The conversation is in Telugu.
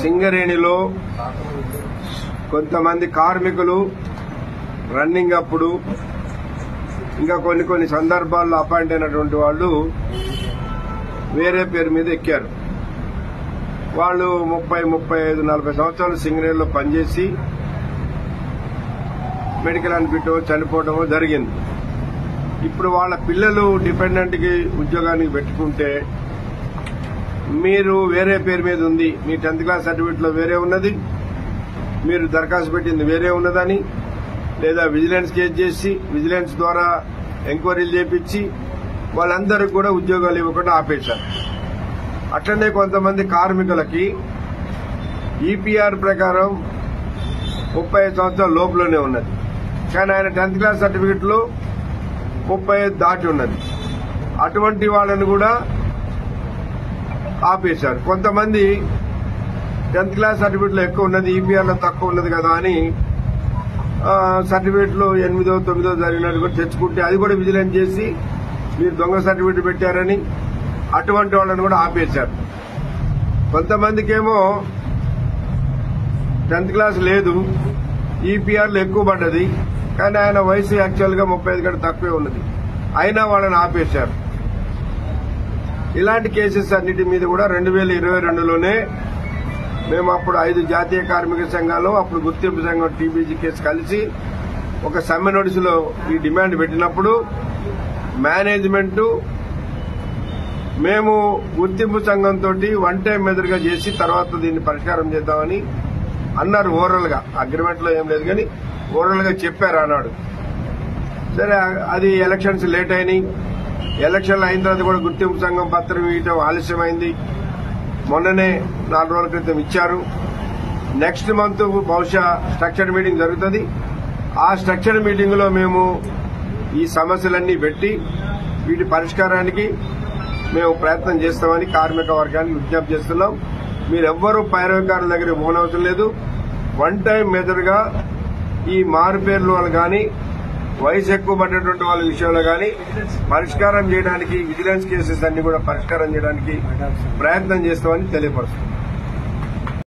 సింగరేణిలో కొంతమంది కార్మికులు రన్నింగ్ అప్పుడు ఇంకా కొన్ని సందర్భాల్లో అపాయింట్ అయినటువంటి వాళ్ళు వేరే పేరు మీద ఎక్కారు. వాళ్ళు 30, 35, 40 సంవత్సరాలు సింగరేణిలో పనిచేసి మెడికల్ అనిపిటో చనిపోవడమో జరిగింది. ఇప్పుడు వాళ్ళ పిల్లలు డిపెండెంట్ కి ఉద్యోగానికి పెట్టుకుంటే మీరు వేరే పేరు మీద ఉంది, మీ 10th క్లాస్ సర్టిఫికెట్ లో వేరే ఉన్నది, మీరు దరఖాస్తు పెట్టింది వేరే ఉన్నదని, లేదా విజిలెన్స్ కేసు చేసి విజిలెన్స్ ద్వారా ఎంక్వైరీలు చేపించి వాళ్ళందరికీ కూడా ఉద్యోగాలు ఇవ్వకుండా ఆపేశారు. అట్లనే కొంతమంది కార్మికులకి ఈపీఆర్ ప్రకారం 35 సంవత్సరాల లోపులోనే ఉన్నది, కానీ ఆయన 10th క్లాస్ సర్టిఫికెట్ లో 35 దాటి ఉన్నది. అటువంటి వాళ్ళని కూడా ఆపేశారు. కొంతమంది 10th క్లాస్ సర్టిఫికెట్ లో ఎక్కువ ఉన్నది, ఈపీఆర్ లో తక్కువ ఉన్నది కదా అని సర్టిఫికెట్ లో 8వ, 9వ జరిగినట్టు కూడా తెచ్చుకుంటే అది కూడా విజిలెన్స్ చేసి మీరు దొంగ సర్టిఫికెట్ పెట్టారని అటువంటి వాళ్ళని కూడా ఆపేశారు. కొంతమందికేమో 10th క్లాస్ లేదు, ఈపీఆర్ లో ఎక్కువ పడ్డది, కానీ ఆయన వయసు యాక్చువల్ గా 35 కంటే తక్కువే ఉన్నది, అయినా వాళ్ళని ఆపేశారు. ఇలాంటి కేసెస్ అన్నిటి మీద కూడా 2022లోనే మేము అప్పుడు 5 జాతీయ కార్మిక సంఘాలు, అప్పుడు గుర్తింపు సంఘం టీబీజీ కేసు కలిసి ఒక సమ్మె నోటీసులో ఈ డిమాండ్ పెట్టినప్పుడు మేనేజ్మెంట్ మేము గుర్తింపు సంఘంతో 1 టైం మెదడుగా చేసి తర్వాత దీన్ని పరిష్కారం చేద్దామని అన్నారు. ఓవరాల్ గా అగ్రిమెంట్ లో ఏం లేదు, కానీ ఓవరాల్ గా చెప్పారు అన్నాడు. సరే, అది ఎలక్షన్స్ లేట్ అయినాయి. ఎలక్షన్లు అయిన తర్వాత కూడా గుర్తింపు సంఘం పత్రం ఇవ్వటం ఆలస్యమైంది. మొన్ననే 4 రోజుల క్రితం ఇచ్చారు. నెక్స్ట్ మంత్ బహుశా స్ట్రక్చర్డ్ మీటింగ్ జరుగుతుంది. ఆ స్ట్రక్చర్డ్ మీటింగ్ లో మేము ఈ సమస్యలన్నీ పెట్టి వీటి పరిష్కారానికి మేము ప్రయత్నం చేస్తామని కార్మిక వర్గానికి విజ్ఞప్తి చేస్తున్నాం. మీరెవ్వరూ పైరవకారుల దగ్గర పోనవసరం లేదు. 1 టైం మెజర్గా ఈ మారుపేర్లు వాళ్ళు కానీ, వయసు ఎక్కువ పడ్డటువంటి వాళ్ళ విషయంలో కానీ పరిష్కారం చేయడానికి, విజిలెన్స్ కేసెస్ అన్ని కూడా పరిష్కారం చేయడానికి ప్రయత్నం చేస్తామని తెలియపరుస్తున్నాం.